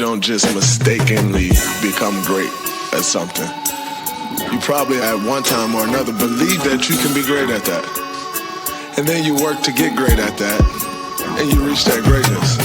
don't just mistakenly become great at something. You probably at one time or another believe that you can be great at that. And then you work to get great at that, and you reach that greatness.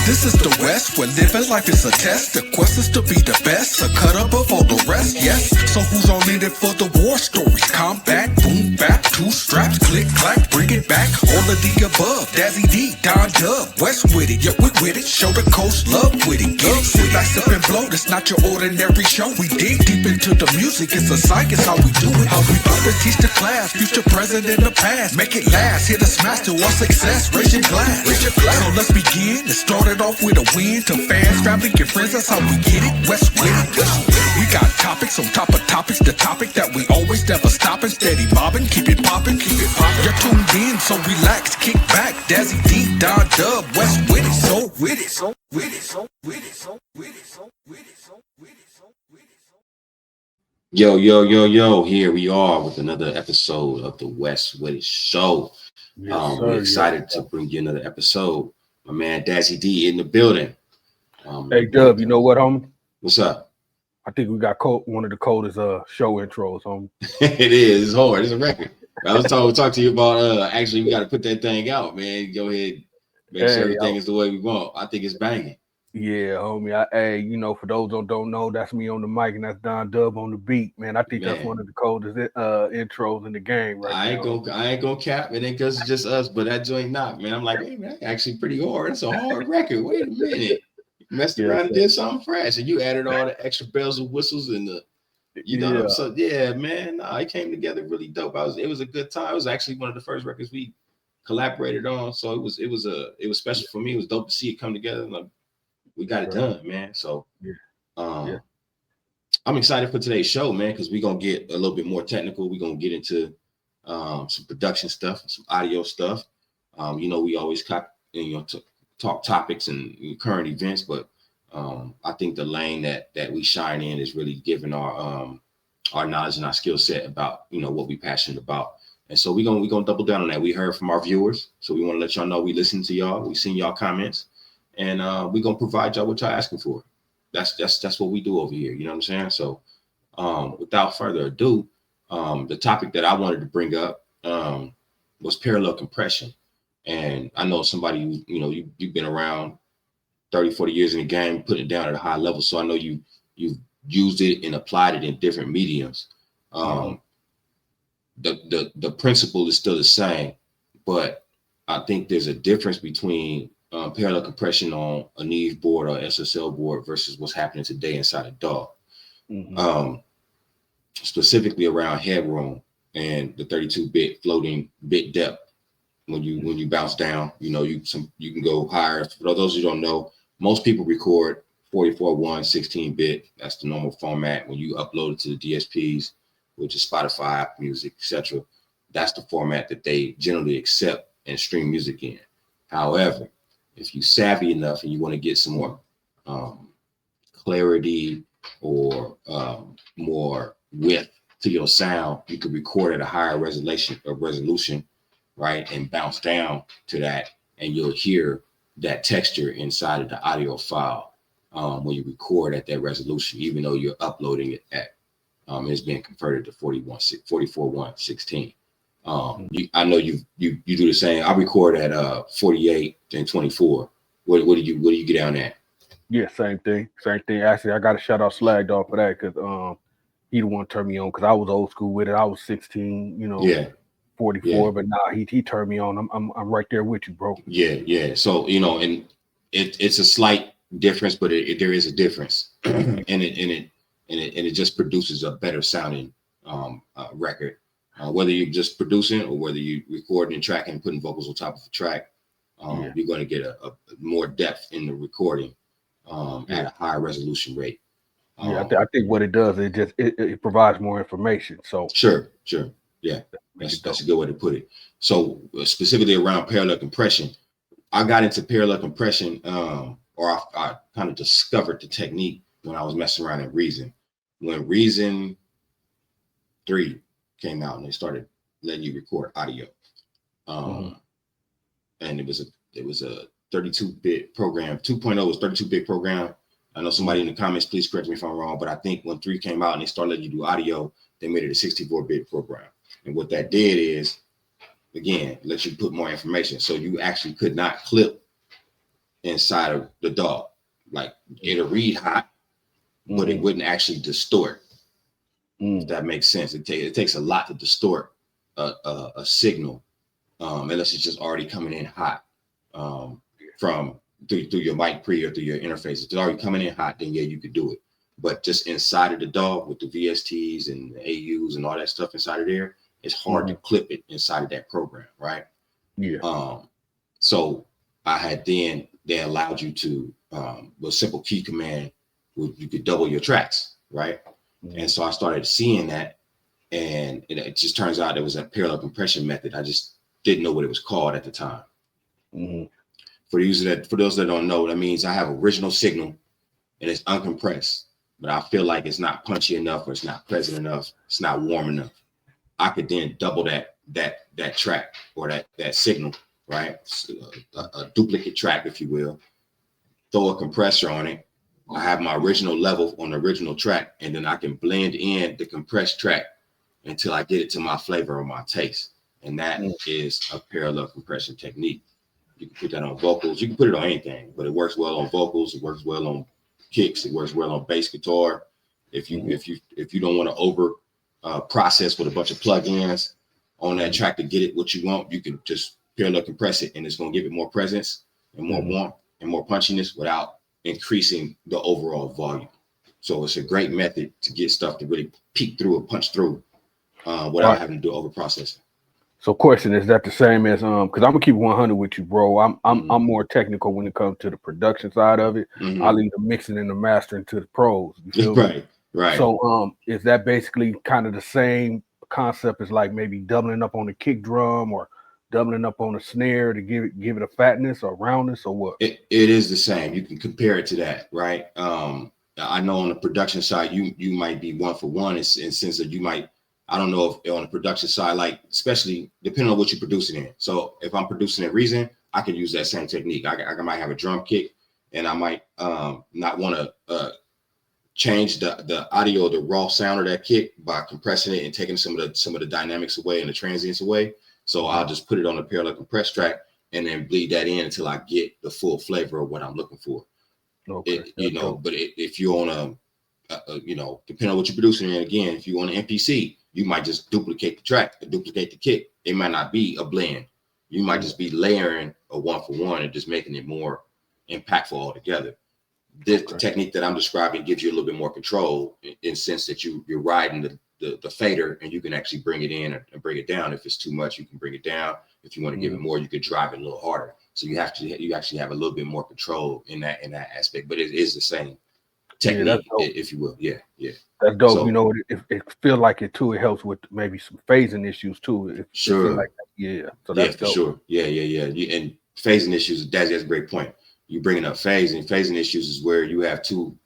This is the West, where living life is a test. The quest is to be the best, a cut up of all the rest, yes. So who's all in it for the war stories? Combat, boom, bap, two straps, click, clack, bring it back. All of the above, Dazzie Dee, Don Dubb, West with it, yeah, we with it. Show the coast love with it, get it. Sit like sip and blow, it's not your ordinary show. We dig deep into the music, it's a science, how we do it. How we up and teach the class, future, present, and the past. Make it last, hit a smash to our success, raise your glass. Raise your glass. So let's begin, it started off with a win. To fans, family, and friends, that's how we get it. West with it. We got topics on top of topics. The topic that we always never stopping. Steady mobbing, keep it popping, keep it popping. You're tuned in, so relax, kick back. Dazzie Dee, Don Dubb, West with it. So with it, so with it, so with it, so with it, so with it, so with it, so with it, so. Yo, here we are with another episode of the West Wit Show. Yes, we're excited to bring you another episode. My man Dazzie Dee in the building. Hey Dub, you know what, homie? What's up? I think we got one of the coldest show intros, homie. It is. It's hard. It's a record. I was talking to you about actually we got to put that thing out, man. Go ahead, make sure everything is the way we want. I think it's banging. Yeah, homie. You know, for those who don't know, that's me on the mic and that's Don Dubb on the beat, man. I think that's one of the coldest intros in the game right now. I ain't gonna cap. It ain't because it's just us, but that joint not, man. I'm like, hey, man, actually pretty hard. It's a hard record. Wait a minute. You messed around and did something fresh, and you added all the extra bells and whistles and the, you know. So yeah, man, it came together really dope. It was a good time. It was actually one of the first records we collaborated on, so it was special for me. It was dope to see it come together. Like, we got it done, man. So I'm excited for today's show, man, because we're gonna get a little bit more technical. We're gonna get into some production stuff, some audio stuff. You know, we always talk topics and current events, but I think the lane that we shine in is really giving our knowledge and our skill set about, you know, what we're passionate about. And so we're gonna double down on that. We heard from our viewers, so we want to let y'all know we listen to y'all. We seen y'all comments. And we're gonna provide y'all what y'all asking for. That's what we do over here. You know what I'm saying? So without further ado, the topic that I wanted to bring up was parallel compression. And I know somebody, you know, you've been around 30, 40 years in the game, putting it down at a high level. So I know you've used it and applied it in different mediums. The principle is still the same, but I think there's a difference between parallel compression on a Neve board or SSL board versus what's happening today inside a DAW. Specifically around headroom and the 32-bit floating bit depth. When you bounce down, you know, you can go higher. For those who don't know, most people record 44.1 16-bit. That's the normal format. When you upload it to the DSPs, which is Spotify, Apple Music, etc., that's the format that they generally accept and stream music in. However, if you're savvy enough and you want to get some more clarity or more width to your sound, you could record at a higher resolution, right, and bounce down to that, and you'll hear that texture inside of the audio file when you record at that resolution, even though you're uploading it at it's being converted to 44.1 16. I know you do the same. I record at 48 and 24. What do you get down at? Yeah, same thing. Actually, I got to shout out Slag Dog for that because he the one turned me on because I was old school with it. I was 16, you know, 44, but nah, he turned me on. I'm right there with you, bro. Yeah. So you know, and it's a slight difference, but there is a difference, and it just produces a better sounding record. Whether you're just producing or whether you're recording and tracking and putting vocals on top of the track, you're going to get a more depth in the recording at a higher resolution rate. I think what it does is it provides more information. So sure, yeah, that's a good way to put it. So specifically around parallel compression, I got into parallel compression, or I kind of discovered the technique when I was messing around in Reason. When Reason 3 came out and they started letting you record audio, and it was a 32-bit program. 2.0 was 32-bit program. I know somebody in the comments, please correct me if I'm wrong, but I think when 3 came out and they started letting you do audio, they made it a 64-bit program. And what that did is, again, let you put more information. So you actually could not clip inside of the DAW. Like, it'll read hot, but it wouldn't actually distort. If that makes sense. It takes a lot to distort a signal, unless it's just already coming in hot from through your mic pre or through your interface. If it's already coming in hot, then yeah, you could do it. But just inside of the DAW with the VSTs and the AUs and all that stuff inside of there, it's hard to clip it inside of that program, right? Yeah. So I had they allowed you to with a simple key command, you could double your tracks, right? And so I started seeing that, and it just turns out it was a parallel compression method. I just didn't know what it was called at the time. For those that don't know, that means I have original signal and it's uncompressed, but I feel like it's not punchy enough, or it's not present enough, it's not warm enough. I could then double that track or that signal, right? A duplicate track, if you will. Throw a compressor on it. I have my original level on the original track, and then I can blend in the compressed track until I get it to my flavor or my taste. And that is a parallel compression technique. You can put that on vocals. You can put it on anything, but it works well on vocals. It works well on kicks. It works well on bass guitar. If you don't want to over process with a bunch of plugins on that track to get it what you want, you can just parallel compress it, and it's going to give it more presence and more warmth and more punchiness without increasing the overall volume. So it's a great method to get stuff to really peek through or punch through without having to do over processing. So question, is that the same as because I'm gonna keep 100 with you, bro. I'm more technical when it comes to the production side of it. I leave the mixing and the mastering to the pros. You feel me? Right. So is that basically kind of the same concept as like maybe doubling up on the kick drum or doubling up on the snare to give it a fatness or roundness, or what? It is the same. You can compare it to that, right? I know on the production side, you might be 1 for 1 in sense that you might, I don't know if on the production side, like especially depending on what you're producing in. So if I'm producing in Reason, I can use that same technique. I might have a drum kick, and I might not want to change the audio, the raw sound of that kick by compressing it and taking some of the dynamics away and the transients away. So I'll just put it on a parallel compressed track and then bleed that in until I get the full flavor of what I'm looking for. Okay. But if you're on depending on what you're producing, and again, if you want an MPC, you might just duplicate the track, duplicate the kick. It might not be a blend. You might just be layering a 1 for 1 and just making it more impactful altogether. The technique that I'm describing gives you a little bit more control in sense that you're riding the fader, and you can actually bring it in and bring it down. If it's too much, you can bring it down. If you want to give it more, you could drive it a little harder. So you actually have a little bit more control in that aspect, but it is the same technique, if you will. Yeah. That's dope. So, it feel like it too. It helps with maybe some phasing issues too. Sure. Like that. Yeah. So that's for sure. Yeah. And phasing issues, that's a great point. You bringing up phasing. Phasing issues is where you have two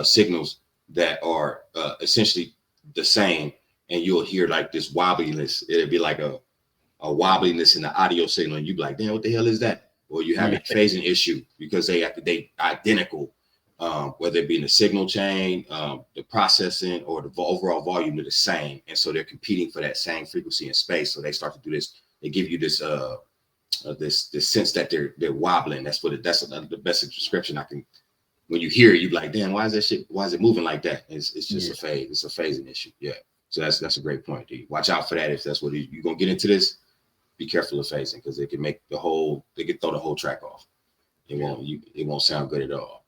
signals that are essentially the same, and you'll hear like this wobbliness. It'll be like a wobbliness in the audio signal, and you be like, damn, what the hell is that? Or you have a phasing issue because they identical, whether it be in the signal chain, the processing, or the overall volume, they're the same, and so they're competing for that same frequency and space. So they start to do this. They give you this this sense that they're wobbling. That's the best description I can. When you hear it, you be like, damn, why is that shit? Why is it moving like that? It's just a phase. It's a phasing issue. Yeah. So that's a great point, D. Watch out for that. If that's what you're gonna get into this, be careful of phasing, because it can make they could throw the whole track off. It won't sound good at all.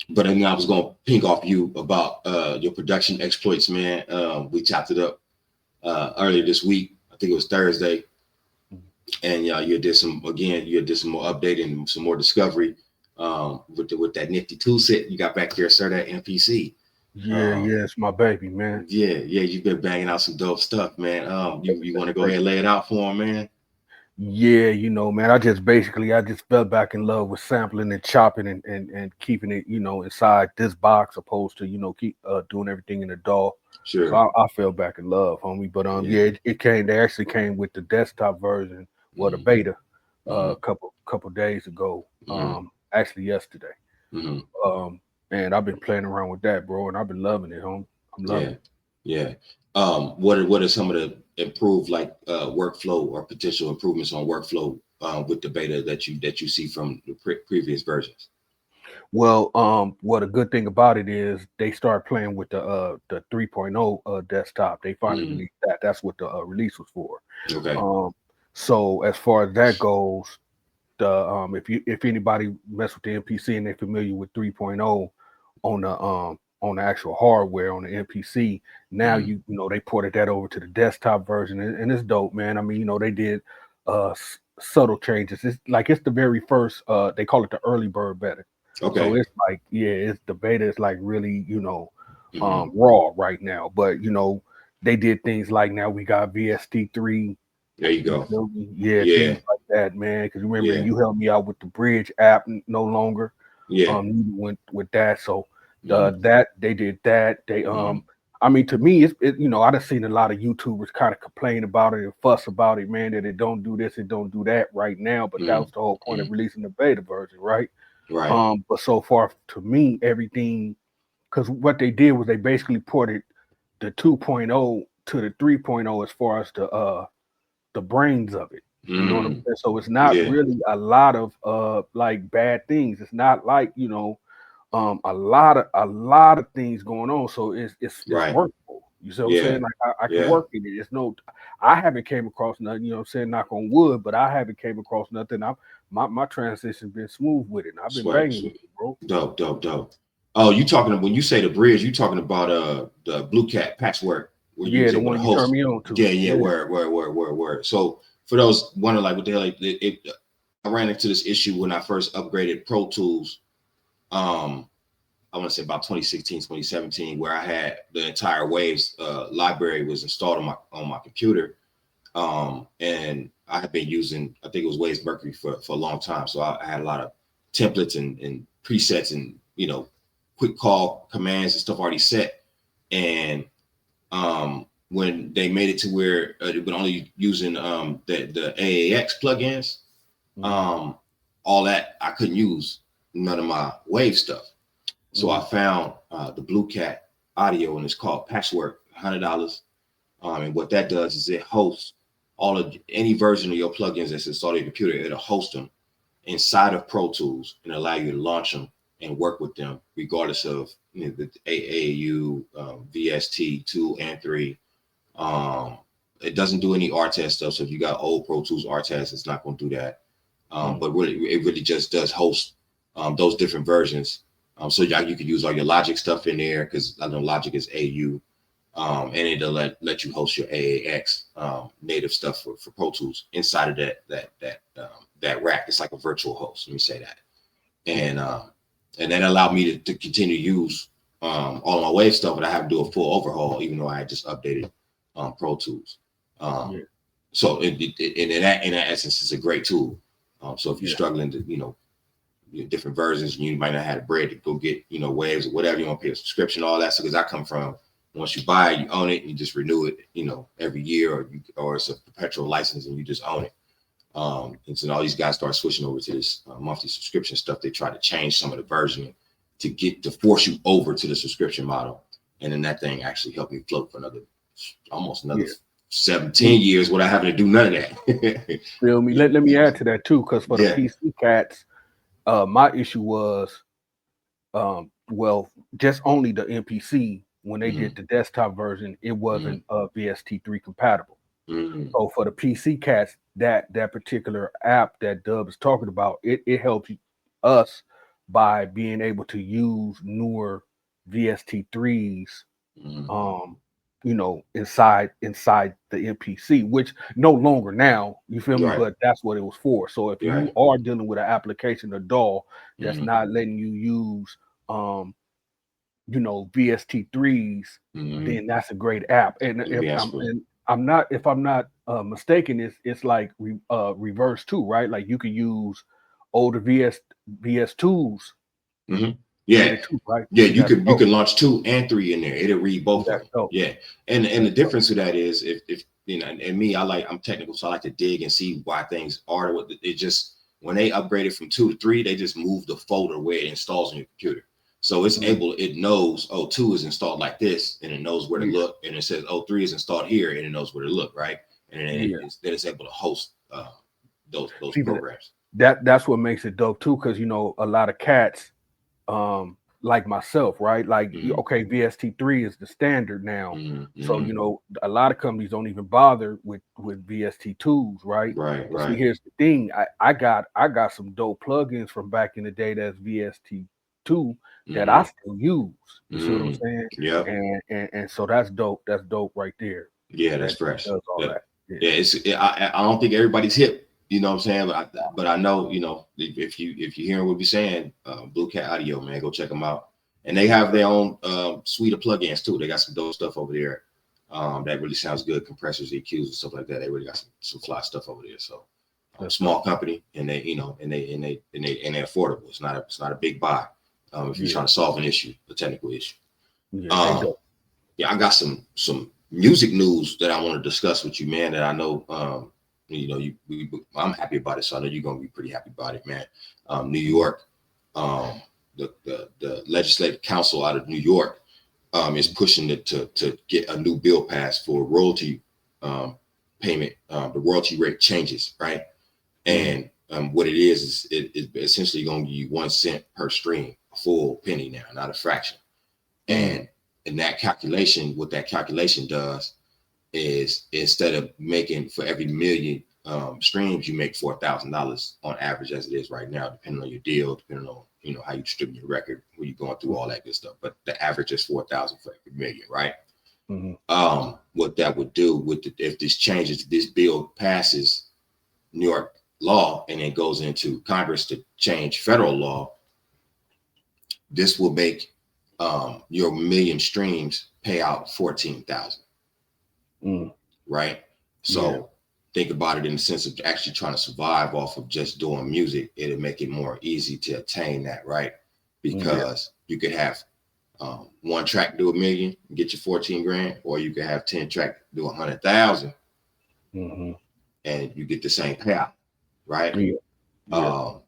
But then I was gonna ping off you about your production exploits, man. We chopped it up earlier this week. I think it was Thursday. And you did some more updating and some more discovery with that nifty tool set you got back there, sir, that MPC. Yeah, it's my baby, man. Yeah, you've been banging out some dope stuff, man. You want to go ahead and lay it out for him, man? Yeah, man, I just fell back in love with sampling and chopping and keeping it, inside this box, opposed to, keep doing everything in the DAW. Sure. So I fell back in love, homie. But they actually came with the desktop version, the beta, a couple days ago. Actually yesterday. And I've been playing around with that, bro, and I've been loving it, home. I'm loving it. Yeah. What are some of the improved workflow or potential improvements on workflow with the beta that you see from the previous versions? Well, the good thing about it is they start playing with the 3.0 desktop. They finally released that. That's what the release was for. Okay. So as far as that goes, the if anybody mess with the MPC and they're familiar with 3.0 on the actual hardware on the MPC, now you know they ported that over to the desktop version, and it's dope, man. I mean, you know, they did subtle changes. It's the very first they call it the early bird beta. Okay. So it's like, it's the beta is like really, you know, raw right now. But you know, they did things like now we got VST3. There you go. Things like that, man. Because remember, you helped me out with the Bridge app no longer. Went with that. So that they did that. They I mean, to me, you know, I done seen a lot of YouTubers kind of complain about it and fuss about it, man, that it don't do this, it don't do that right now. But that was the whole point of releasing the beta version, right? Right. But so far, to me, everything, because what they did was they basically ported the 2.0 to the 3.0 as far as the brains of it. You know what I'm saying? So it's not really a lot of like bad things. It's not like, you know, a lot of things going on. So it's workable. You see what I'm saying? Like I can work in it. It's I haven't came across nothing, you know what I'm saying, knock on wood, but I haven't came across nothing. My transition's been smooth with it. I've been banging with it, bro. Dope. Oh, when you say the Bridge, you talking about the Blue Cat patchwork where you the one you turned me on to. Word. So for those wondering like what the hell, I ran into this issue when I first upgraded Pro Tools. I want to say about 2016, 2017, where I had the entire Waves library was installed on my computer. And I had been using, I think it was Waves Mercury for a long time. So I had a lot of templates and presets and, you know, quick call commands and stuff already set. And when they made it to where it was only using the AAX plugins, all that I couldn't use none of my Wave stuff. So I found the Blue Cat audio, and it's called Patchwork, $100. And what that does is it hosts any version of your plugins that's installed on your computer. It'll host them inside of Pro Tools and allow you to launch them and work with them, regardless of, you know, the AAU, VST 2 and 3. It doesn't do any RTES stuff. So if you got old Pro Tools RTES, it's not going to do that. But really, it really just does host those different versions. So you could use all your Logic stuff in there, because I know Logic is AU, and it'll let you host your AAX native stuff for Pro Tools inside of that rack. It's like a virtual host. Let me say that, and that allowed me to continue to use all my Wave stuff, but I have to do a full overhaul, even though I had just updated Pro Tools. So in that essence, it's a great tool. So if you're struggling to, you know, different versions, and you might not have the bread to go get, you know, Waves or whatever, you want to pay a subscription, all that. So because I come from, once you buy it, you own it, and you just renew it, you know, every year, or it's a perpetual license and you just own it. And so all these guys start switching over to this monthly subscription stuff. They try to change some of the versioning to force you over to the subscription model. And then that thing actually helped me float for almost another 17 years without having to do none of that. Feel me? Let me add to that too, because for the PC cats, my issue was, just only the MPC. When they did the desktop version, it wasn't VST3 compatible. So for the PC cats, that particular app that Dubb is talking about, it helps us by being able to use newer VST3s, you know, inside the MPC, which no longer now, you feel me? But that's what it was for. So if you are dealing with an application, a DAW that's not letting you use you know, VST3s, then that's a great app. And if I'm not mistaken, it's like reverse too, right? Like you can use older VS2s. Yeah, too, right? Yeah, you can launch 2 and 3 in there. It'll read both of them. Yeah, and the difference to that is if you know, and me, I'm technical, so I like to dig and see why things are what it just. when they upgraded from 2 to 3, they just moved the folder where it installs on your computer. So it's it knows, 2 is installed like this, and it knows where to look, and it says, 3 is installed here, and it knows where to look, right? And then it's able to host those programs. That's what makes it dope too, because a lot of cats, like myself, right? Like, okay, VST3 is the standard now. So, a lot of companies don't even bother with VST2s, right? Right. See, here's the thing. I got some dope plugins from back in the day that's VST2 that I still use. You see what I'm saying? Yeah. And so that's dope. That's dope right there. Yeah, that's fresh. Does all that. Yeah, I don't think everybody's hip. You know what I'm saying? But I know, if you're hearing what we're saying, Blue Cat Audio, man, go check them out. And they have their own suite of plugins too. They got some dope stuff over there that really sounds good. Compressors, EQs, and stuff like that. They really got some fly stuff over there. So, small company, and they they're affordable. It's not a big buy if you're trying to solve an issue, a technical issue. I got some music news that I want to discuss with you, man. That I know. I'm happy about it, so I know you're gonna be pretty happy about it, man. New York, the legislative council out of New York is pushing it to get a new bill passed for royalty payment. The royalty rate changes, right? And what it is it's essentially going to give you 1 cent per stream, a full penny now, not a fraction. And in that calculation, what that calculation does is, instead of making for every million streams, you make $4,000 on average, as it is right now, depending on your deal, depending on how you distribute your record, when you're going through all that good stuff. But the average is 4,000 for every million, right? What that would do if this changes, this bill passes New York law and it goes into Congress to change federal law, this will make your million streams pay out 14,000. Right? So think about it in the sense of actually trying to survive off of just doing music. It'll make it more easy to attain that, right? Because you could have one track do $1 million and get you 14 grand, or you could have 10 track do 100,000 and you get the same payout, right? But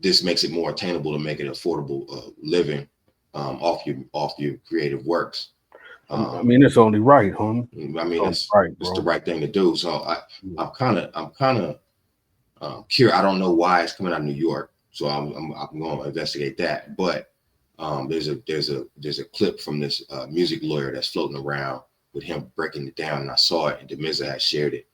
this makes it more attainable to make it affordable living off your creative works. I mean, it's only right, homie. I mean, it's the right thing to do. So I'm kind of curious. I don't know why it's coming out of New York, so I'm going to investigate that. But there's a clip from this music lawyer that's floating around with him breaking it down, and I saw it, and DeMizza had shared it.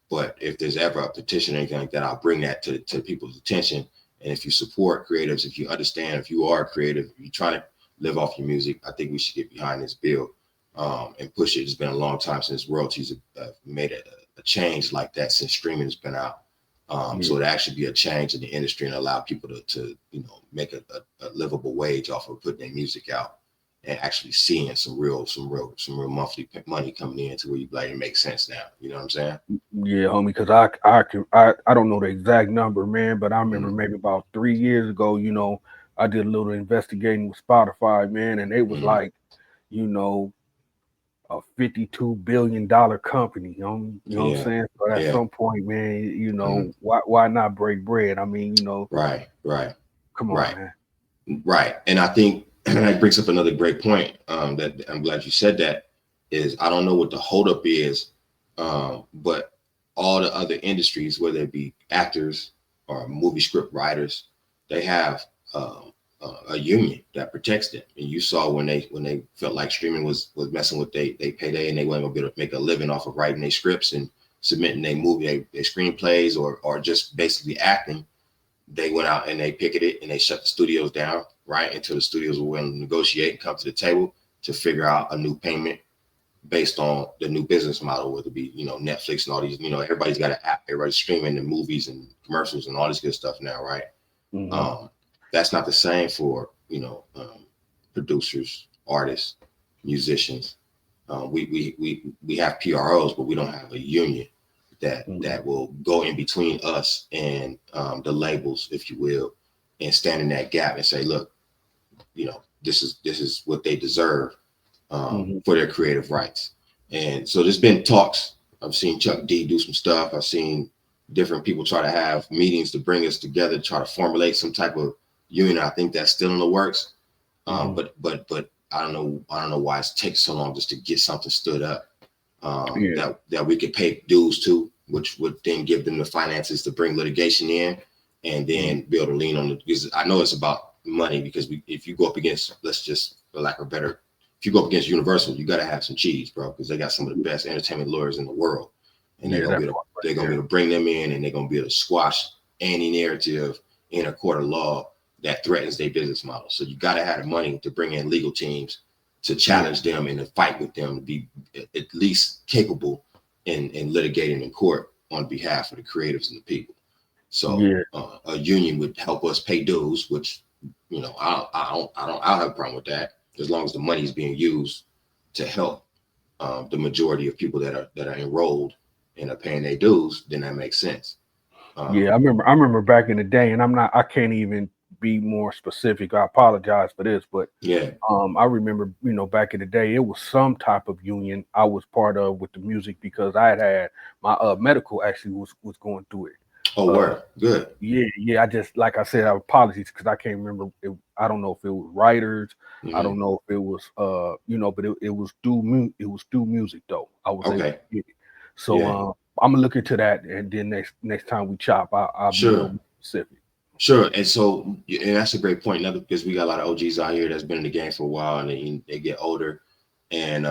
But if there's ever a petition or anything like that, I'll bring that to people's attention. And if you support creatives, if you understand, if you are creative, if you're trying to live off your music, I think we should get behind this bill and push it. It's been a long time since royalties have made a change like that since streaming has been out. So it actually be a change in the industry and allow people to make a livable wage off of putting their music out and actually seeing some real monthly money coming in to where you like, it makes sense now. You know what I'm saying? Yeah, homie, because I don't know the exact number, man, but I remember maybe about 3 years ago, I did a little investigating with Spotify, man, and it was like, a $52 billion company. You know what I'm saying? So at some point, man, why not break bread? I mean, Right. Come on, man. Right. And I think that brings up another great point that I'm glad you said that, is I don't know what the holdup is, but all the other industries, whether it be actors or movie script writers, they have a union that protects them. And you saw when they felt like streaming was messing with they payday, and they weren't gonna be able to make a living off of writing their scripts and submitting their movie, their screenplays, or just basically acting, they went out and they picketed and they shut the studios down, right? Until the studios were willing to negotiate and come to the table to figure out a new payment based on the new business model, whether it be, Netflix and all these, everybody's got an app, everybody's streaming the movies and commercials and all this good stuff now, right? That's not the same for, producers, artists, musicians. We have PROs, but we don't have a union that will go in between us and the labels, if you will, and stand in that gap and say, look, this is what they deserve for their creative rights. And so there's been talks. I've seen Chuck D do some stuff. I've seen different people try to have meetings to bring us together, try to formulate some type of union. I think that's still in the works. But I don't know why it's taking so long just to get something stood up that we could pay dues to, which would then give them the finances to bring litigation in and then be able to lean on it. Because I know it's about money, because if you go up against, let's just, for lack of better, if you go up against Universal, you got to have some cheese, bro, because they got some of the best entertainment lawyers in the world. And they're gonna be able to bring them in, and they're gonna be able to squash any narrative in a court of law that threatens their business model. So you gotta have the money to bring in legal teams to challenge them and to fight with them, to be at least capable in litigating in court on behalf of the creatives and the people. So a union would help us pay dues, which, you know, I'll have a problem with that, as long as the money is being used to help the majority of people that are enrolled and are paying their dues. Then that makes sense. I remember back in the day, and I can't even be more specific. I apologize for this, but I remember, you know, back in the day, it was some type of union I was part of with the music, because I had my medical actually was going through it. Oh, word. Good. Yeah. I just, like I said, I apologize because I can't remember. I don't know if it was writers. I don't know if it was, you know, but it was through music though. I was able to get it. So I'm gonna look into that, and then next time we chop, I'll be more specific. Sure. And so, and that's a great point. Another, because we got a lot of OGs out here that's been in the game for a while, and they get older, and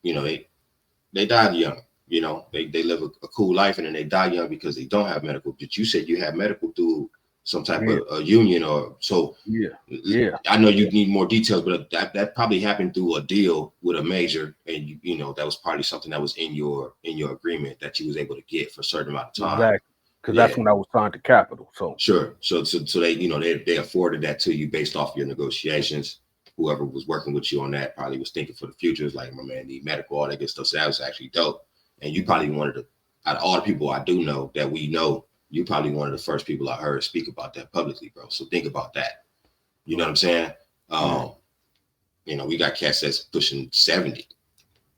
you know, they died young. You know, they live a cool life, and then they die young because they don't have medical. But you said you had medical through some type of a union, or so. Yeah. I know you need more details, but that probably happened through a deal with a major, and you know, that was probably something that was in your agreement that you was able to get for a certain amount of time. Exactly. Because that's when I was signed to Capital. So sure. So they, you know, they afforded that to you based off your negotiations. Whoever was working with you on that probably was thinking for the future. It's like, my man need medical, all that good stuff. So that was actually dope. And you probably wanted to, out of all the people I do know that we know, you probably one of the first people I heard speak about that publicly, bro. So think about that. You know what I'm saying? You know, we got cats that's pushing 70.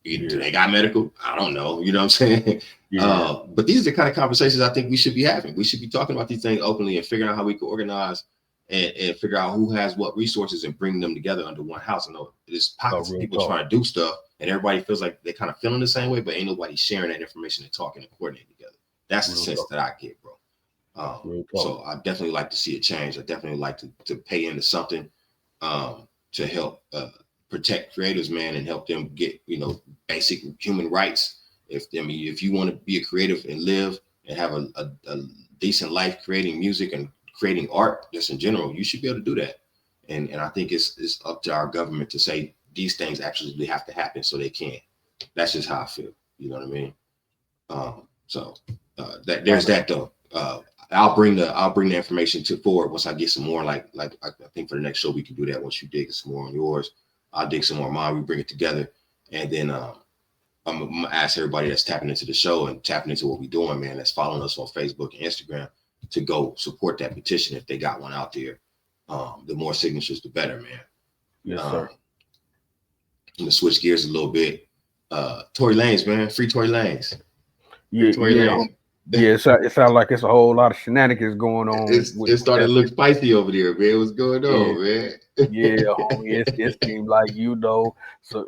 Do they got medical? I don't know. You know what I'm saying? But these are the kind of conversations I think we should be having. We should be talking about these things openly and figuring out how we can organize and figure out who has what resources and bring them together under one house. I know there's pockets of people trying to do stuff, and everybody feels like they're kind of feeling the same way, but ain't nobody sharing that information and talking and coordinating together. That's the sense that I get, bro. So I definitely like to see a change. I definitely like to pay into something to help protect creators, man, and help them get, you know, basic human rights. If you want to be a creative and live and have a decent life creating music and creating art just in general, you should be able to do that. And I think it's up to our government to say these things absolutely have to happen so they can. That's just how I feel. You know what I mean? There's that though. I'll bring the information forward once I get some more. Like I think for the next show we can do that. Once you dig some more on yours, I'll dig some more on mine. We bring it together, and then I'm gonna ask everybody that's tapping into the show and tapping into what we're doing, man, that's following us on Facebook and Instagram, to go support that petition if they got one out there. The more signatures, the better, man. Yes, sir. I'm gonna switch gears a little bit. Tory Lanez, man, free Tory Lanez. It sounds like it's a whole lot of shenanigans going on. It started to look spicy over there, man. What's going on, man? Homie, it seemed like, you know, so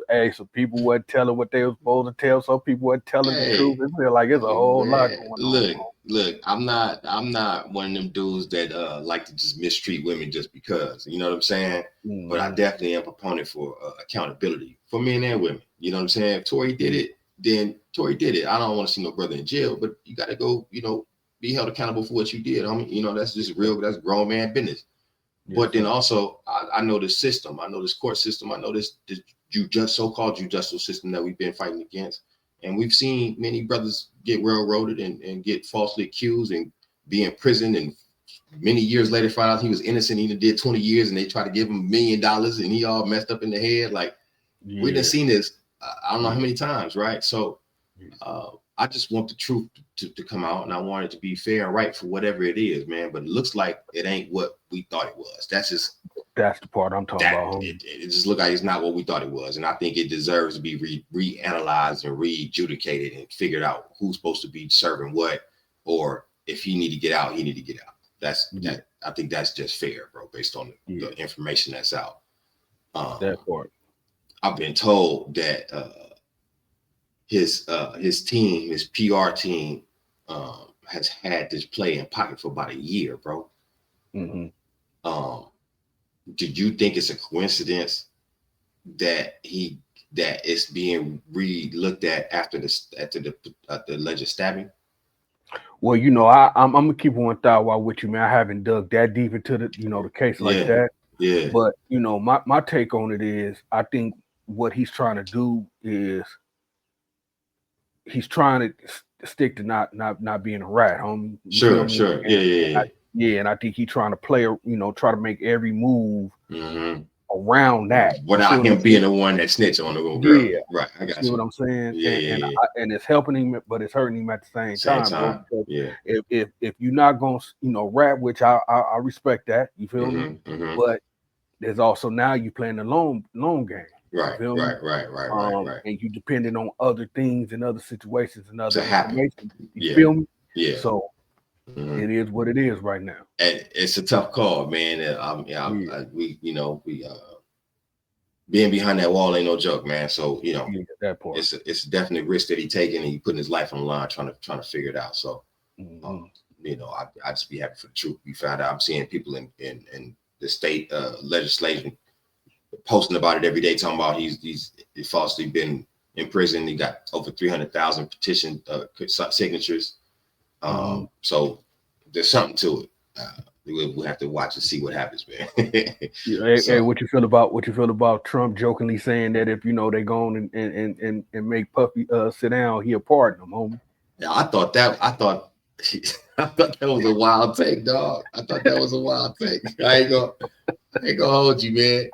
people weren't telling what they were supposed to tell. Some people weren't telling the truth. It feels like it's a whole lot going on. Look, I'm not one of them dudes that like to just mistreat women just because, you know what I'm saying? But I definitely am a proponent for accountability for men and women. You know what I'm saying? If Tory did it, then Tory did it. I don't want to see no brother in jail, but you got to go, you know, be held accountable for what you did. You know, that's just real. That's grown man business. Yes, but then also, I know the system. I know this court system. I know this so-called judicial system that we've been fighting against. And we've seen many brothers get railroaded and get falsely accused and be in prison. And many years later, find out he was innocent. He did 20 years and they tried to give him $1 million and he all messed up in the head. Like, we done seen this. I don't know how many times, right? So I just want the truth to come out, and I want it to be fair and right for whatever it is, man. But it looks like it ain't what we thought it was. That's the part I'm talking about. It just look like it's not what we thought it was, and I think it deserves to be reanalyzed and re-adjudicated and figured out who's supposed to be serving what, or if he need to get out, he need to get out. That I think that's just fair, bro, based on the information that's out. That part. I've been told that his team, his PR team, has had this play in pocket for about a year, bro. Mm-hmm. Do you think it's a coincidence that it's being re-looked at after the alleged stabbing? Well, I'm gonna keep one thought with you, man. I haven't dug that deep into the case like that. Yeah. But my take on it is, I think what he's trying to do is he's trying to stick to not being a rat, homie. Sure. Yeah. And I think he's trying to try to make every move around that without him being the one that snitched on the little girl. Yeah, right. I got you. See what I'm saying? Yeah, and it's helping him, but it's hurting him at the same time. Bro, yeah. If you're not gonna rap, which I respect that, you feel me? Mm-hmm. But there's also now you playing the long game. Right. And you depending on other things and other situations and other information. You Yeah. feel me? Yeah. So it is what it is right now. And it's a tough call, man. We being behind that wall ain't no joke, man. So that part. It's a definite risk that he taking, and he putting his life on the line trying to figure it out. So I just be happy for the truth be found out. I'm seeing people in the state legislation posting about it every day, talking about he's falsely been in prison. He got over 300,000 petition signatures. So there's something to it. We'll have to watch and see what happens, man. Hey, what you feel about Trump jokingly saying that if they go on and make Puffy sit down, he'll pardon him, homie? Yeah, I thought that was a wild take, dog. I thought that was a wild take. I ain't gonna hold you, man.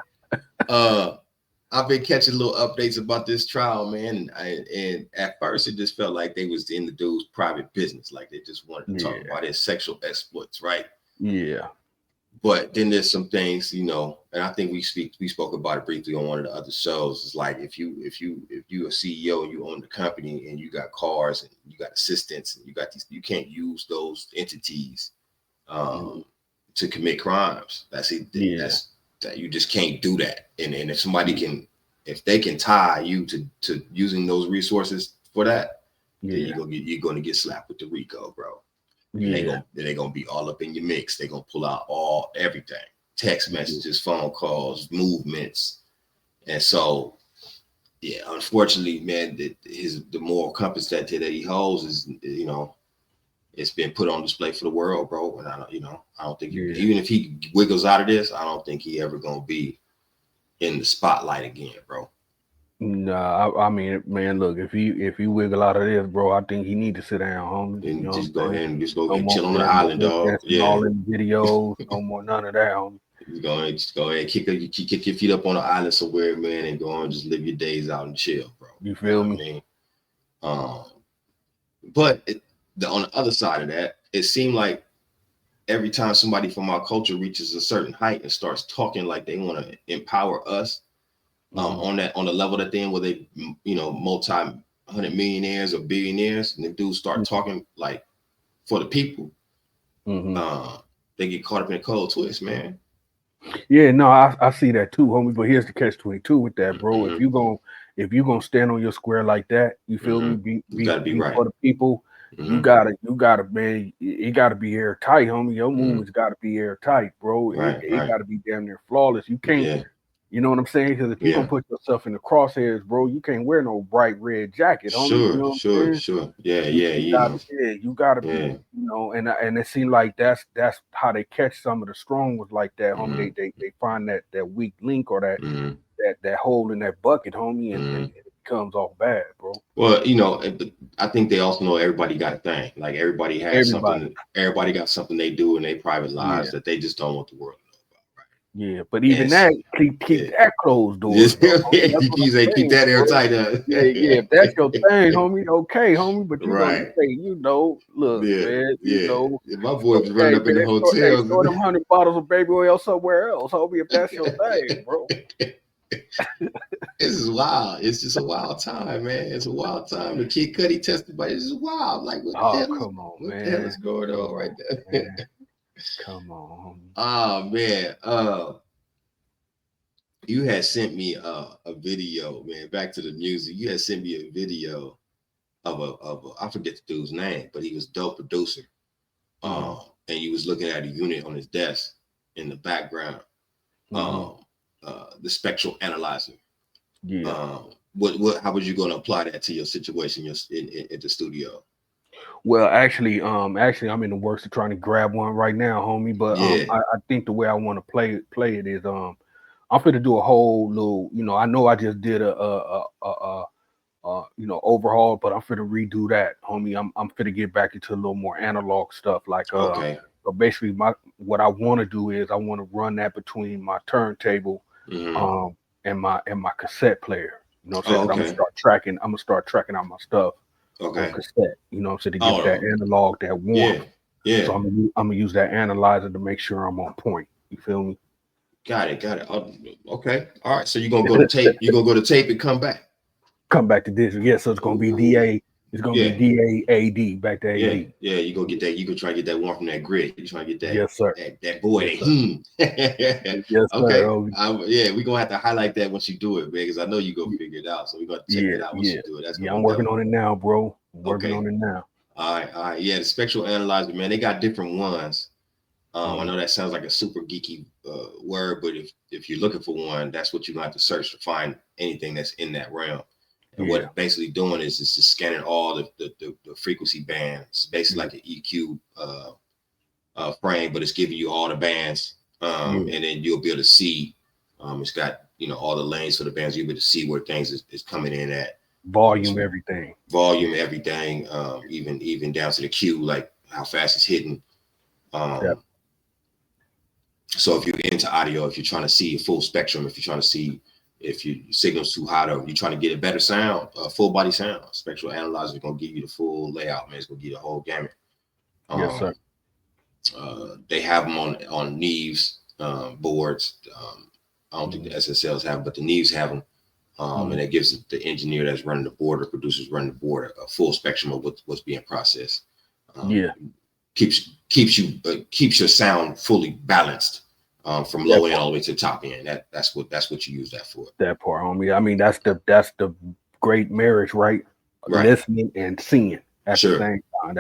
I've been catching little updates about this trial, man. And at first it just felt like they was in the dude's private business. Like they just wanted to talk about his sexual exploits, right? Yeah. But then there's some things, and I think we spoke about it briefly on one of the other shows. It's like if you a CEO and you own the company and you got cars and you got assistants and you got these, you can't use those entities to commit crimes. That's that you just can't do that. And if they can tie you to using those resources for that, then you're gonna get slapped with the RICO, bro. Yeah. They're gonna be all up in your mix. They're gonna pull out everything. Text messages, phone calls, movements. And so unfortunately, man, the moral compass that he holds is, it's been put on display for the world, bro. And I don't think even if he wiggles out of this, I don't think he ever gonna be in the spotlight again, bro. Nah, I mean, man, look, if he wiggle out of this, bro, I think he need to sit down, homie. And just go ahead and chill on the island, dog. Yeah. All in the videos, no more none of that, homie. Just go ahead, kick your feet up on the island somewhere, man, and go on and just live your days out and chill, bro. You feel me? But on the other side of that, it seemed like every time somebody from our culture reaches a certain height and starts talking like they want to empower us, on the level that they're in, where they, multi-hundred millionaires or billionaires, and the dudes start talking like for the people, they get caught up in a cold twist, man. Yeah, no, I see that too, homie. But here's the catch-22 with that, bro. If you gonna stand on your square like that, you feel me? You gotta be right for the people. You gotta, man. It gotta be airtight, homie. Your movements gotta be airtight, bro. It gotta be damn near flawless. You can't. Yeah. You know what I'm saying? Because if you don't put yourself in the crosshairs, bro, you can't wear no bright red jacket. Homie, Sure. Yeah. You gotta be, and it seems like that's how they catch some of the strong ones like that, homie. They find that weak link or that hole in that bucket, homie, and it comes off bad, bro. Well, I think they also know everybody got a thing. Like everybody has something. Everybody got something they do in their private lives that they just don't want the world. Yeah, but even that, keep that closed door. Keep that airtight. Yeah, if that's your thing, homie, okay, homie. But you know, say, look, man, if my boy was running up in the hotel, throw them 100 bottles of baby oil somewhere else, homie. If that's your thing, bro. This is wild. It's just a wild time, man. It's a wild time. The Kid Cudi testified. This is wild. Like, what the hell is going on right there? Come on. Oh man. You had sent me a video, man. Back to the music. You had sent me a video of a I forget the dude's name, but he was a dope producer. And he was looking at a unit on his desk in the background. The spectral analyzer. Yeah. How was you going to apply that to your situation in the studio? Well, actually, I'm in the works of trying to grab one right now, homie. But I think the way I want to play it is I'm finna do a whole little, I know I just did a overhaul, but I'm finna redo that, homie. I'm finna get back into a little more analog stuff. Like so basically what I want to do is I want to run that between my turntable and my cassette player. You know what I'm saying? I'm gonna start tracking out my stuff on cassette, so to get that analog, that warmth. Yeah. So I'm gonna use that analyzer to make sure I'm on point. You feel me? Got it. Okay. All right. So you're gonna go to tape. You're gonna go to tape and come back. Come back to digital. Yeah. So it's gonna be DA. It's gonna be DA AD back to AD. Yeah. You gonna get that. You gonna try to get that one from that grid. You try to get that. Yes, sir. That boy. Yes, okay. Sir. We're gonna have to highlight that once you do it, man, because I know you go figure it out. So we're gonna check it out once you do it. That's I'm working on it now, bro. Working on it now. All right. Yeah, the spectral analyzer, man. They got different ones. I know that sounds like a super geeky word, but if you're looking for one, that's what you're gonna have to search to find anything that's in that realm. And what it's basically doing is just scanning all the frequency bands, basically like an EQ frame, but it's giving you all the bands, and then you'll be able to see. It's got all the lanes for the bands. You'll be able to see where things is coming in at. Volume, everything, even down to the Q, like how fast it's hitting. So if you're into audio, if you're trying to see a full spectrum, if you're trying to see if your signal's too hot or you're trying to get a better sound, full body sound, spectral analyzer is going to give you the full layout, man. It's going to give you the whole gamut. Yes, sir. They have them on Neves boards. I don't think the SSLs have them, but the Neves have them. And it gives the engineer that's running the board or producers running the board a full spectrum of what's being processed. Keeps your sound fully balanced from low end all the way to top end. That's what you use that for. That part, homie. I mean, that's the great marriage, right? Listening and seeing at the same time.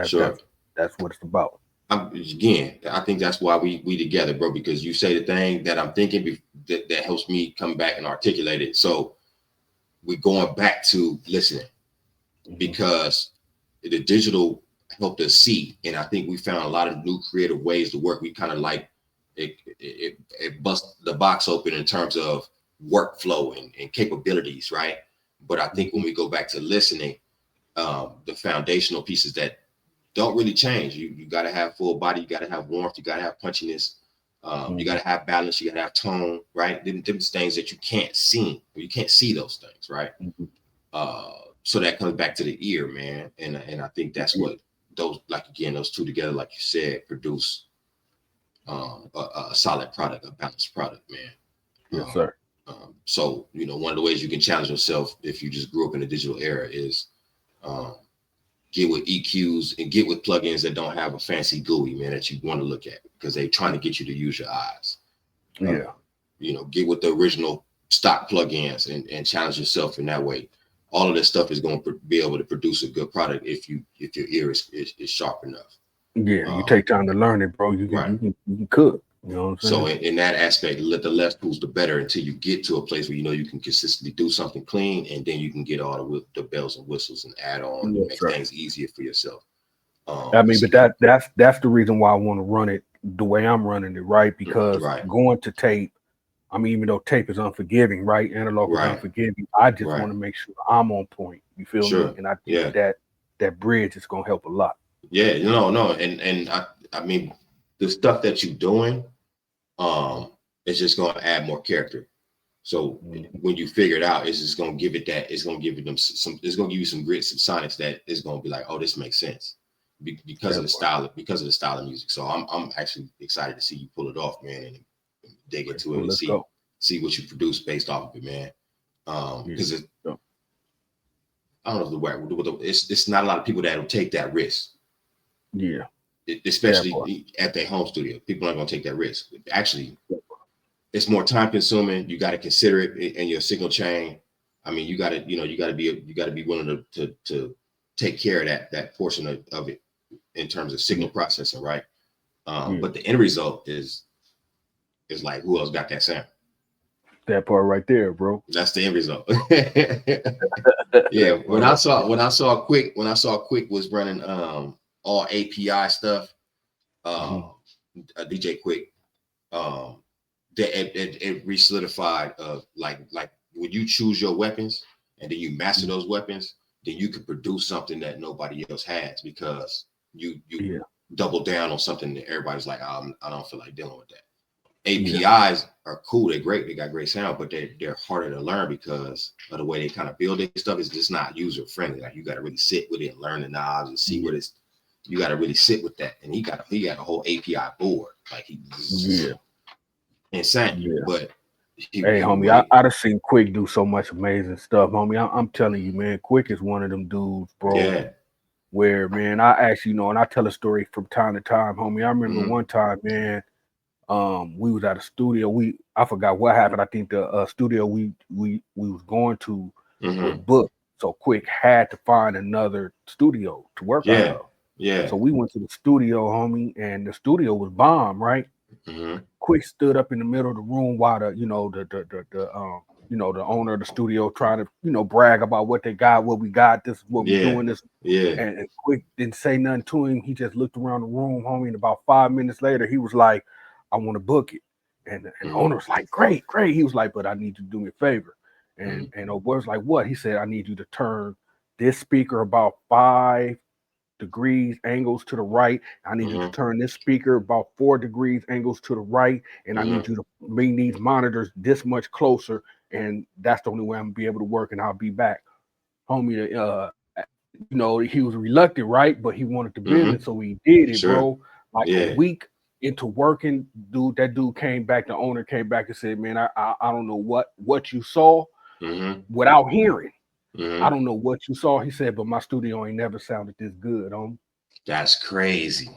That's what it's about. Again, I think that's why we together, bro. Because you say the thing that I'm thinking that helps me come back and articulate it. So we're going back to listening because the digital helped us see, and I think we found a lot of new creative ways to work. We kind of like it bust the box open in terms of workflow and capabilities, right? But I think when we go back to listening, the foundational pieces that don't really change. You got to have full body, you got to have warmth, you got to have punchiness, you got to have balance, you got to have tone, right? Them things that you can't see. You can't see those things, right? So that comes back to the ear, man, and I think that's what those two together, like you said, produce a solid product, a balanced product, man. Yes, sir. So one of the ways you can challenge yourself if you just grew up in the digital era is get with EQs and get with plugins that don't have a fancy GUI, man, that you want to look at because they're trying to get you to use your eyes. Get with the original stock plugins and challenge yourself in that way. All of this stuff is going to be able to produce a good product if your ear is sharp enough. Yeah, you take time to learn it, bro. You can cook. You know what I'm saying? So in that aspect, let the less tools, the better, until you get to a place where you can consistently do something clean, and then you can get all the bells and whistles and add on and make things easier for yourself. I mean, but that's the reason why I want to run it the way I'm running it, right? Because going to tape, I mean, even though tape is unforgiving, right? Analog is unforgiving. I just want to make sure I'm on point. You feel me? And I think that bridge is gonna help a lot. Yeah, no, and I mean, the stuff that you're doing, it's just gonna add more character. So when you figure it out, it's just gonna give it that. It's gonna give it it's gonna give you some grit, some sonics that is gonna be like, oh, this makes sense because of the style of music. So I'm actually excited to see you pull it off, man, and dig into it and see what you produce based off of it, man. because I don't know the word. It's not a lot of people that will take that risk. Yeah. Especially at their home studio. People aren't going to take that risk. Actually, it's more time consuming. You got to consider it in your signal chain. I mean, you got to be willing to take care of that portion of it in terms of signal processing, right? But the end result is like, who else got that sound? That part right there, bro. That's the end result. Yeah. When I saw Quick was running all API stuff, DJ Quick, that it re-solidified like when you choose your weapons and then you master those weapons, then you can produce something that nobody else has because you double down on something that everybody's like, I don't feel like dealing with that. APIs are cool, they're great, they got great sound, but they're harder to learn because of the way they kind of build their stuff. It's just not user friendly. Like you got to really sit with it and learn the knobs and see what it's. You got to really sit with that. And he got a whole API board, like insane. Yeah. But homie, I'd have seen Quick do so much amazing stuff, homie. I'm telling you, man, Quick is one of them dudes, bro. Yeah. Where, man, I actually and I tell a story from time to time, homie. I remember one time, man. We was at a studio. I forgot what happened. I think the studio we was going to was booked. So Quick had to find another studio to work out of. Yeah. So we went to the studio, homie, and the studio was bomb, right? Quick stood up in the middle of the room while the owner of the studio trying to brag about what they got, what we got, this is what we're doing, this. And Quick didn't say nothing to him. He just looked around the room, homie, and about 5 minutes later, he was like, I want to book it. And the owner was like, great. He was like, but I need you to do me a favor. And old boy was like, what? He said, I need you to turn this speaker about 5 degrees angles to the right. I need you to turn this speaker about 4 degrees angles to the right. And I need you to bring these monitors this much closer. And that's the only way I'm gonna be able to work, and I'll be back. Homie, he was reluctant, right? But he wanted the business, so he did it, bro. Like a week into working, that dude came back, the owner came back and said, man, I don't know what you saw without hearing. I don't know what you saw. He said, but my studio ain't never sounded this good. That's crazy.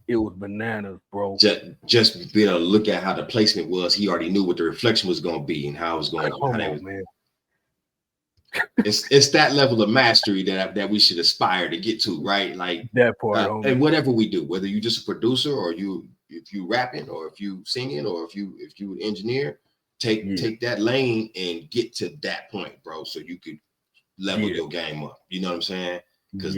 It was bananas, bro. Just be able to look at how the placement was. He already knew what the reflection was going to be and how it was going. Man. It's that level of mastery that we should aspire to get to, right? Like that part. And whatever we do, whether you're just a producer or if you rapping or if you singing or if you engineer, take that lane and get to that point, bro. So you could level your game up. You know what I'm saying? Because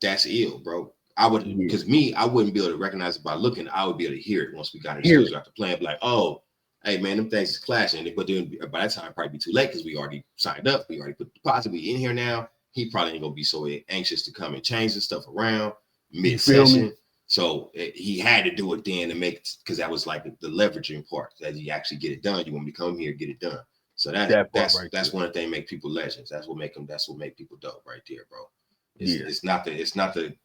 that's ill, bro. I wouldn't be able to recognize it by looking. I would be able to hear it once we got in the studio after playing. Like, oh, hey man, them things is clashing. But then by that time, it'd probably be too late because we already signed up. We already put the deposit. We in here now. He probably ain't gonna be so anxious to come and change the stuff around mid-session. So he had to do it then to make it, because that was like the leveraging part. That you actually get it done. You want me to come here, get it done. So that's one of the things make people legends. That's what make people dope right there, bro. It's not the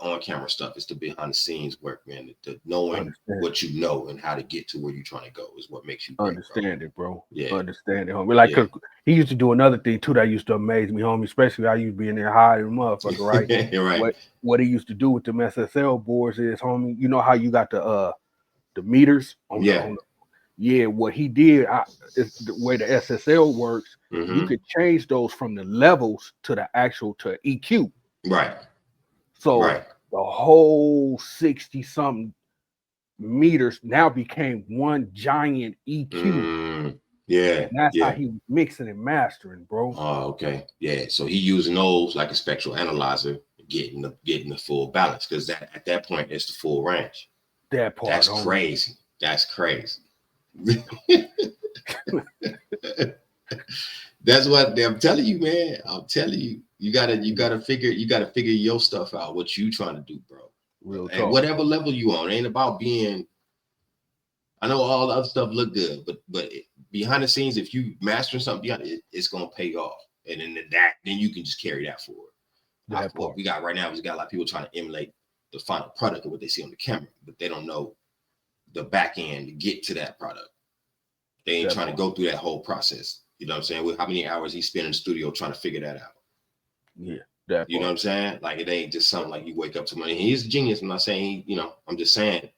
on-camera stuff. It's the behind-the-scenes work, man. The knowing what you know and how to get to where you're trying to go is what makes you understand it, bro. Yeah, understand it, homie. Like, cause he used to do another thing too that used to amaze me, homie. Especially I used to be in there hiding motherfucker, right? Right. What he used to do with them SSL boards is, homie. You know how you got the meters on what he did is the way the SSL works. You could change those from the levels to the actual to EQ. Right. So the whole 60-something meters now became one giant EQ. And that's how he was mixing and mastering, bro. Oh, okay. Yeah. So he using those like a spectral analyzer, getting the full balance, because at that point it's the full range. That part. That's crazy. That's crazy. That's what I'm telling you, man. I'm telling you, you gotta figure your stuff out, what you trying to do, bro. Real talk. At whatever level you on, it ain't about being. I know all the other stuff look good, but behind the scenes, if you mastering something behind it, it's gonna pay off, and then you can just carry that forward. What we got right now is we got a lot of people trying to emulate the final product of what they see on the camera, but they don't know the back end to get to that product. They ain't trying to go through that whole process. You know what I'm saying? With how many hours he spent in the studio trying to figure that out. Yeah, that you know what I'm saying? Like it ain't just something like you wake up to money. He's a genius. I'm not saying I'm just saying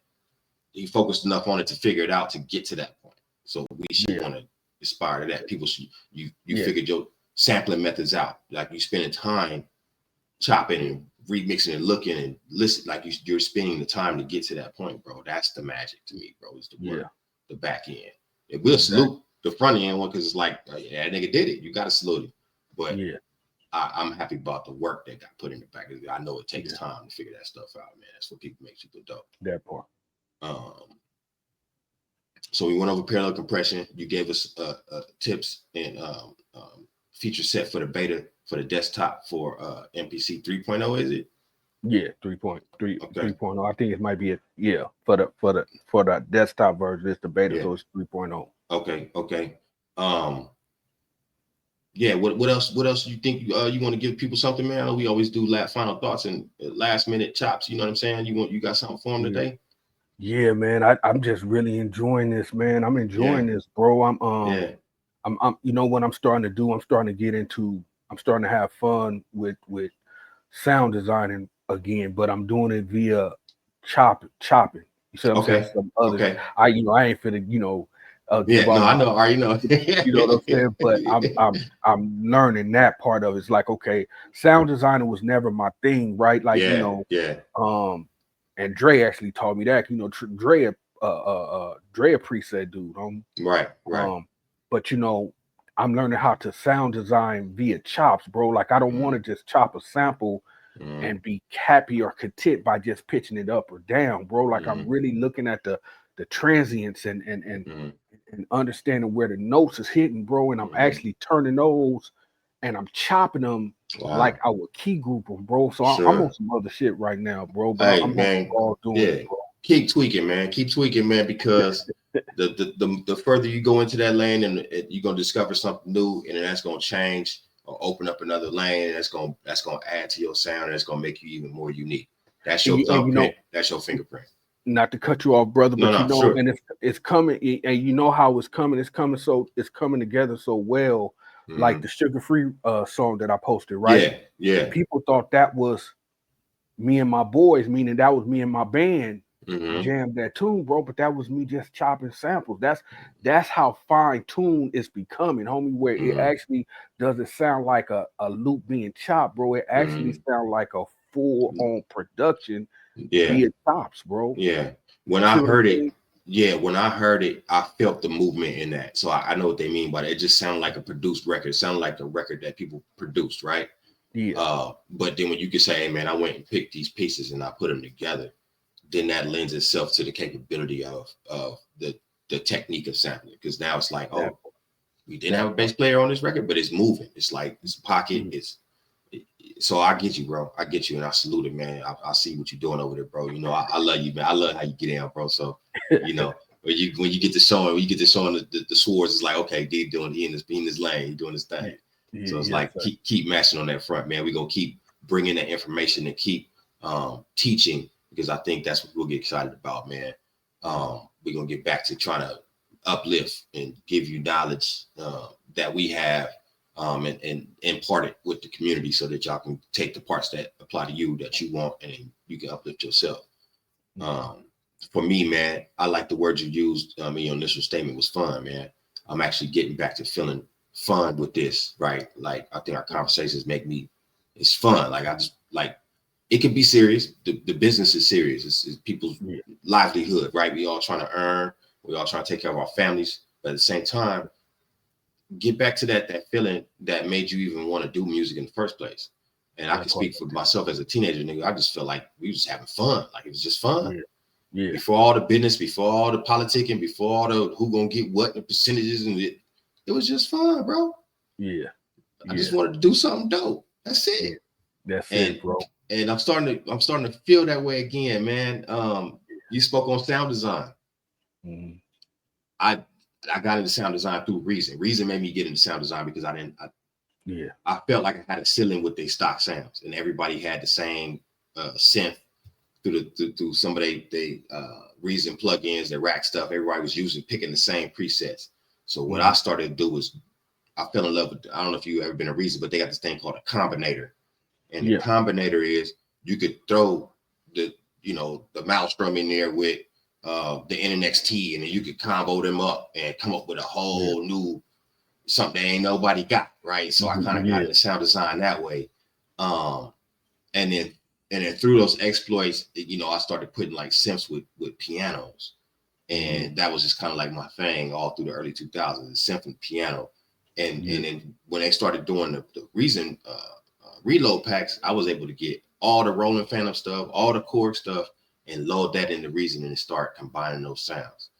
he focused enough on it to figure it out to get to that point. So we should want to aspire to that. People should you figured your sampling methods out. Like you spending time chopping and remixing and looking and listen, like you're spending the time to get to that point, bro. That's the magic to me, bro. Is the work, the back end. It will salute the front end one because it's like, yeah, that nigga did it. You got to salute it. But I'm happy about the work that got put in the back. I know it takes time to figure that stuff out, man. That's what people make people dope. That part. So we went over parallel compression. You gave us tips and feature set for the beta for the desktop for MPC 3.0, is it? Yeah, 3.3, 3.0. I think it might be for the desktop version. It's the beta, so it's 3.0. Okay. What else do you think you want to give people something, man? I know we always do final thoughts and last minute chops. You know what I'm saying? You got something for them today? Yeah, man. I'm just really enjoying this, man. I'm enjoying this, bro. I'm you know what I'm starting to do? I'm starting to have fun with sound designing again, but I'm doing it via chopping. You see what I'm saying? Some others. I ain't finna, I know. I already know. You know what I'm saying? But I'm learning that part of it. It's like, okay, sound designing was never my thing, right? Like, and Dre actually taught me that. Dre a preset dude. Right. But I'm learning how to sound design via chops, bro. Like I don't want to just chop a sample and be happy or content by just pitching it up or down, bro. Like I'm really looking at the transients and understanding where the notes is hitting, bro. And I'm actually turning those and I'm chopping them like I would key group them, bro. So I'm on some other shit right now, bro. But I'm all doing it, bro. Keep tweaking, man. Because the further you go into that lane, and you're gonna discover something new, and that's gonna change or open up another lane, and that's gonna add to your sound, and it's gonna make you even more unique. That's your thumbprint. That's your fingerprint. Not to cut you off, brother, but and it's coming, and you know how it's coming. It's coming together so well. Like the Sugar Free song that I posted, right? Yeah. People thought that was me and my boys, meaning that was me and my band jammed that tune, bro. But that was me just chopping samples. That's how fine tune it's becoming, homie. Where it actually doesn't sound like a loop being chopped, bro. It actually sounds like a full on production. Via chops, bro. Yeah. When I heard it, I felt the movement in that. So I know what they mean by that. It just sounded like a produced record. It sounded like a record that people produced, right? Yeah. But then when you can say, hey man, I went and picked these pieces and I put them together, then that lends itself to the capability of the technique of sampling. Because now it's like, we didn't have a bass player on this record, but it's moving. It's like it's pocket, so I get you, bro. I get you, and I salute it, man. I see what you're doing over there, bro. I love you, man. I love how you get in, bro. So, when you get to showing, the swords, it's like, okay, D he in his lane, he doing his thing. So it's like keep mashing on that front, man. We're gonna keep bringing that information and keep teaching, because I think that's what we'll get excited about, man. We're gonna get back to trying to uplift and give you knowledge that we have. And impart it with the community so that y'all can take the parts that apply to you that you want and you can uplift yourself. For me, man, I like the word you used. Your initial statement was fun, man. I'm actually getting back to feeling fun with this, right? Like I think our conversations it's fun. Like I just like, it can be serious. The business is serious. It's people's livelihood, right? We all trying to earn. We all trying to take care of our families, but at the same time, get back to that feeling that made you even want to do music in the first place. And I can speak for myself as a teenager, nigga. I just felt like we was having fun. Like it was just fun. Yeah. Before all the business, before all the politicking, before all the who gonna get what, the percentages, and it was just fun, bro. Yeah. I just wanted to do something dope. That's it. That's it, bro. And I'm starting to feel that way again, man. You spoke on sound design. I got into sound design through Reason. Reason made me get into sound design because I felt like I had a ceiling with their stock sounds, and everybody had the same synth through some of they Reason plugins, their rack stuff. Everybody was picking the same presets. So what I started to do was I fell in love with, I don't know if you ever been a Reason, but they got this thing called a combinator. And the combinator is you could throw the Maelstrom in there with the NXT, and then you could combo them up and come up with a whole new something that ain't nobody got, right? So I kind of got into sound design that way. And then through those exploits, I started putting like synths with pianos. And that was just kind of like my thing all through the early 2000s, synth and piano. And then when they started doing the Reason reload packs, I was able to get all the Roland Phantom stuff, all the Korg stuff, and load that into Reason and start combining those sounds.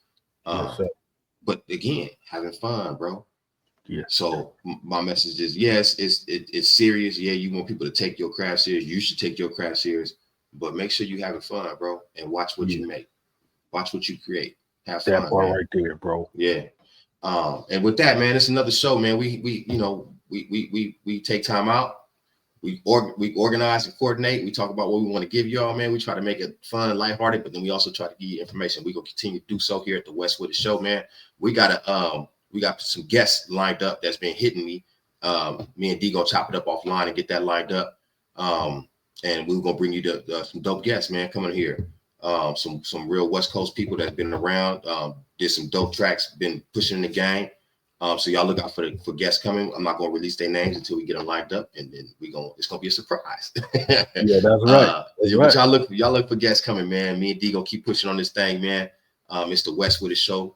But again, having fun, bro. Yeah. So my message is, yes, it's serious. Yeah, you want people to take your craft serious. You should take your craft serious, but make sure you having fun, bro, and watch what you make. Watch what you create. Have fun. That part right there, bro. Yeah. And with that, man, it's another show, man. We take time out. We organize and coordinate. We talk about what we want to give y'all, man. We try to make it fun, lighthearted, but then we also try to give you information. We're gonna continue to do so here at the Wit Show, man. We got some guests lined up that's been hitting me. Me and D gonna chop it up offline and get that lined up. And we're gonna bring you some dope guests, man, coming here. Some real West Coast people that's been around, did some dope tracks, been pushing the game. So y'all look out for guests coming. I'm not gonna release their names until we get them lined up, and then it's gonna be a surprise. Yeah, that's right. But y'all look for guests coming, man. Me and D gonna keep pushing on this thing, man. It's the Wit Show.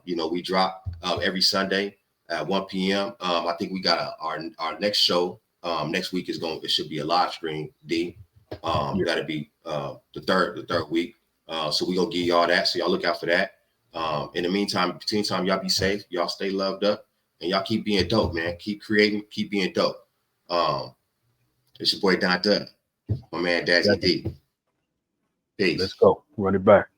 We drop every Sunday at 1 p.m. I think we got our next show next week it should be a live stream, D. That'll be the third week. So we gonna give y'all that. So y'all look out for that. In the meantime, between time, y'all be safe, y'all stay loved up, and y'all keep being dope, man. Keep creating, keep being dope. It's your boy Don Dubb, my man Dazzie Dee. Peace. Let's go. Run it back.